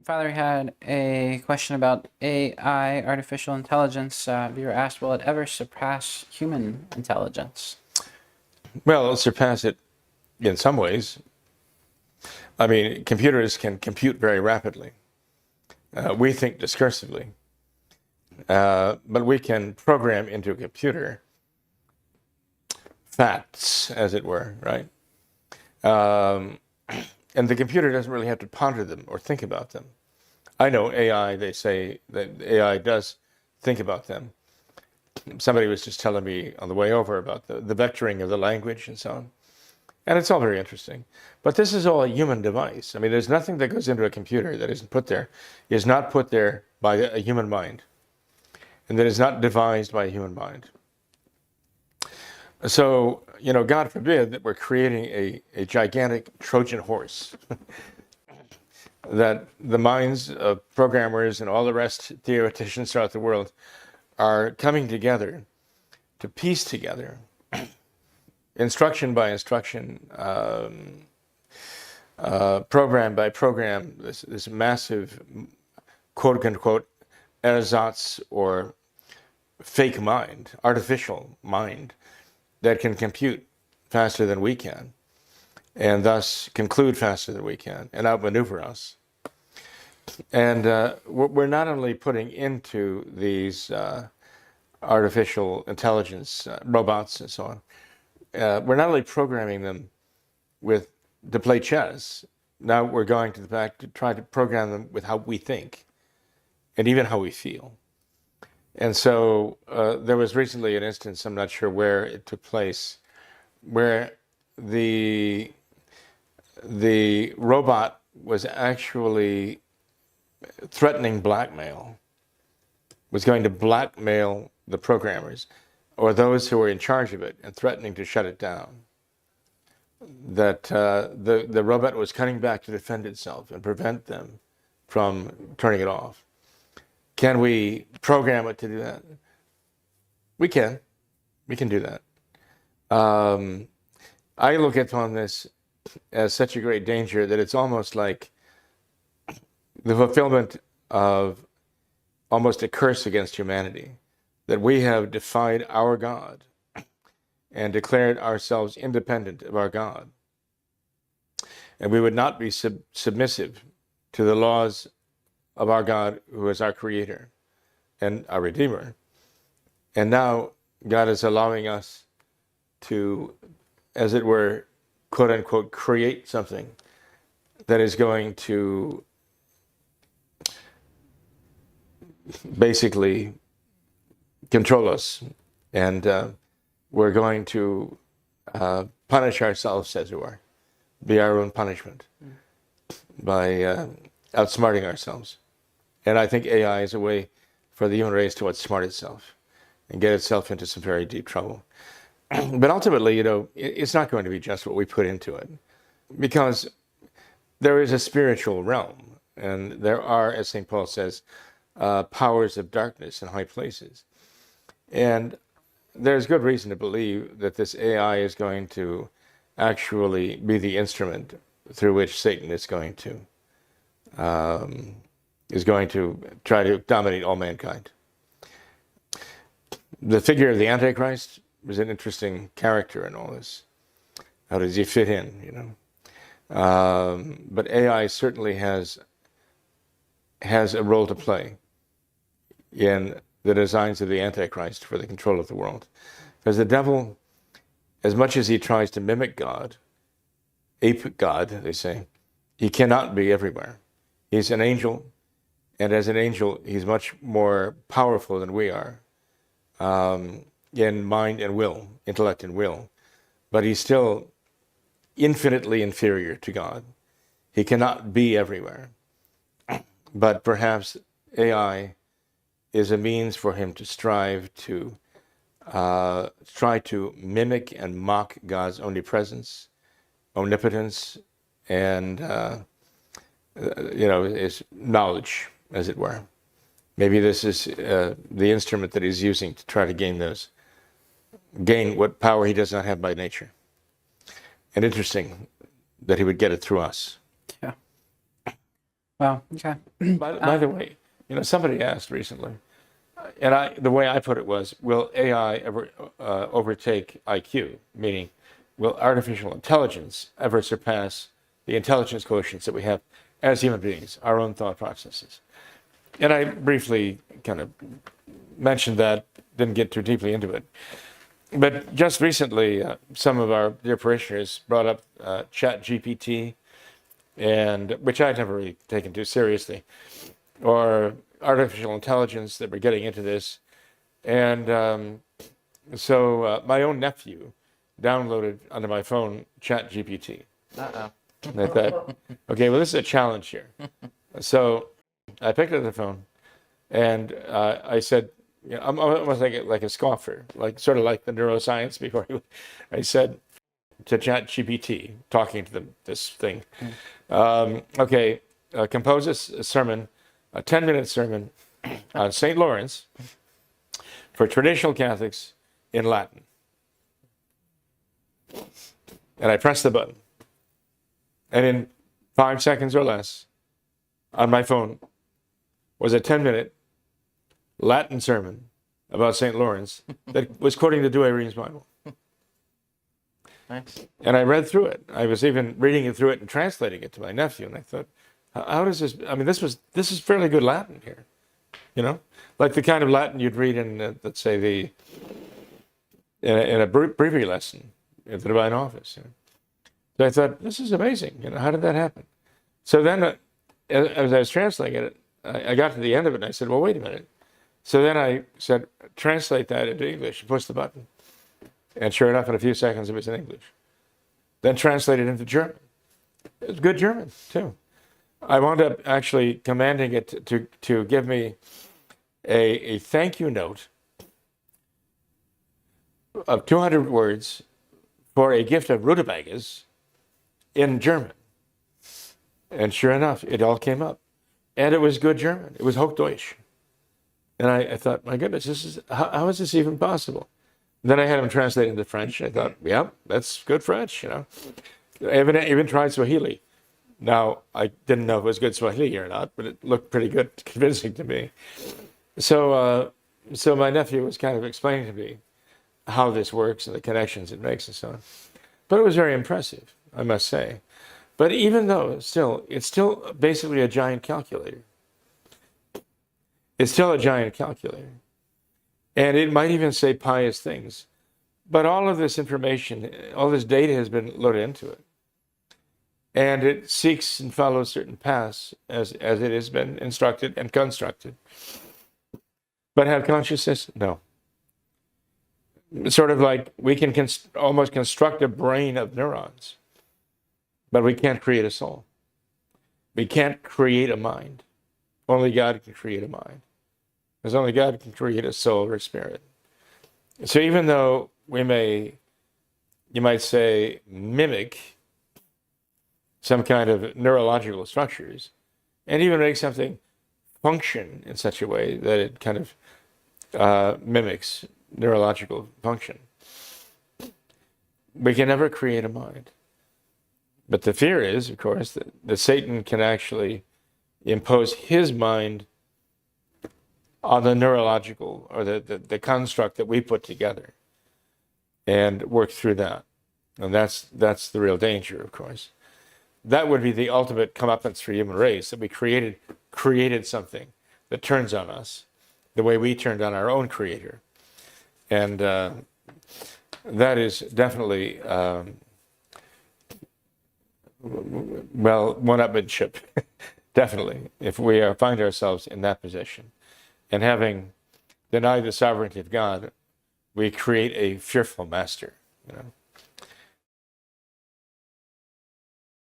Father had a question about AI, artificial intelligence. Viewer asked, will it ever surpass human intelligence? Well, it'll surpass it in some ways. I mean, computers can compute very rapidly. We think discursively, but we can program into a computer facts, as it were, right? Um, and the computer doesn't really have to ponder them or think about them. I know AI, they say that AI does think about them. Somebody was just telling me on the way over about the vectoring of the language and so on. And it's all very interesting. But this is all a human device. I mean, there's nothing that goes into a computer that is not put there by a human mind, and that is not devised by a human mind. So, God forbid that we're creating a gigantic Trojan horse that the minds of programmers and all the rest theoreticians throughout the world are coming together to piece together instruction by instruction, program by program, this massive quote unquote ersatz or fake mind, artificial mind that can compute faster than we can and thus conclude faster than we can and outmaneuver us. And we're not only putting into these artificial intelligence robots and so on, we're not only programming them to play chess. Now we're going to the fact to try to program them with how we think and even how we feel. And so there was recently an instance, I'm not sure where it took place, where the robot was actually threatening blackmail, was going to blackmail the programmers or those who were in charge of it and threatening to shut it down. That the robot was cutting back to defend itself and prevent them from turning it off. Can we program it to do that? We can. We can do that. I look upon this as such a great danger that it's almost like the fulfillment of almost a curse against humanity, that we have defied our God and declared ourselves independent of our God. And we would not be submissive to the laws of our God, who is our Creator and our Redeemer. And now God is allowing us to, as it were, quote unquote, create something that is going to basically control us. And we're going to punish ourselves, as it were, be our own punishment by outsmarting ourselves. And I think AI is a way for the human race to outsmart itself and get itself into some very deep trouble. But ultimately, it's not going to be just what we put into it, because there is a spiritual realm, and there are, as St. Paul says, powers of darkness in high places. And there's good reason to believe that this AI is going to actually be the instrument through which Satan is going to try to dominate all mankind. The figure of the Antichrist was an interesting character in all this. How does he fit in, But AI certainly has a role to play in the designs of the Antichrist for the control of the world. Because the devil, as much as he tries to mimic God, ape God, they say, he cannot be everywhere. He's an angel, and as an angel, he's much more powerful than we are in mind and will, intellect and will. But he's still infinitely inferior to God. He cannot be everywhere. But perhaps AI is a means for him to strive to try to mimic and mock God's omnipresence, omnipotence, and his knowledge, as it were. Maybe this is the instrument that he's using to try to gain what power he does not have by nature. And interesting that he would get it through us. Yeah. Wow. Okay. By the way, somebody asked recently, and the way I put it was, will AI ever overtake IQ? Meaning, will artificial intelligence ever surpass the intelligence quotients that we have as human beings, our own thought processes? And I briefly kind of mentioned that, didn't get too deeply into it. But just recently, some of our dear parishioners brought up Chat GPT, and which I'd never really taken too seriously, or artificial intelligence, that we're getting into this. And so my own nephew downloaded onto my phone Chat GPT. Uh-oh. And I thought, okay, well, this is a challenge here. So I picked up the phone and I said, I'm almost like a scoffer, sort of like the neuroscience before. I said to Chat GPT, talking to this thing, okay, compose a sermon, a 10-minute sermon on St. Lawrence for traditional Catholics in Latin. And I pressed the button. And in 5 seconds or less, on my phone, was a 10-minute Latin sermon about St. Lawrence that was quoting the Douay-Rheims Bible. Nice. And I read through it. I was even reading it through it and translating it to my nephew. And I thought, how does this? I mean, this is fairly good Latin here, like the kind of Latin you'd read in, let's say, in a breviary lesson at the Divine Office. So I thought, this is amazing. How did that happen? So then, as I was translating it, I got to the end of it, and I said, well, wait a minute. So then I said, translate that into English. Push the button. And sure enough, in a few seconds, it was in English. Then translated into German. It was good German, too. I wound up actually commanding it to give me a thank you note of 200 words for a gift of rutabagas in German. And sure enough, it all came up. And it was good German. It was Hochdeutsch. And I thought, my goodness, how is this even possible? Then I had him translate into French. I thought, yeah, that's good French, I even tried Swahili. Now, I didn't know if it was good Swahili or not, but it looked pretty good, convincing to me. So my nephew was kind of explaining to me how this works and the connections it makes and so on. But it was very impressive, I must say. But even though it's still basically a giant calculator. It's still a giant calculator. And it might even say pious things. But all of this information, all this data has been loaded into it. And it seeks and follows certain paths as it has been instructed and constructed. But have consciousness? No. It's sort of like we can almost construct a brain of neurons, but we can't create a soul. We can't create a mind. Only God can create a mind. Because only God can create a soul or a spirit. So even though we may, you might say, mimic some kind of neurological structures, and even make something function in such a way that it kind of mimics neurological function, we can never create a mind. But the fear is, of course, that Satan can actually impose his mind on the neurological or the construct that we put together and work through that. And that's the real danger, of course. That would be the ultimate comeuppance for human race, that we created something that turns on us the way we turned on our own creator. And that is definitely, one-upmanship, definitely, if we find ourselves in that position. And having denied the sovereignty of God, we create a fearful master,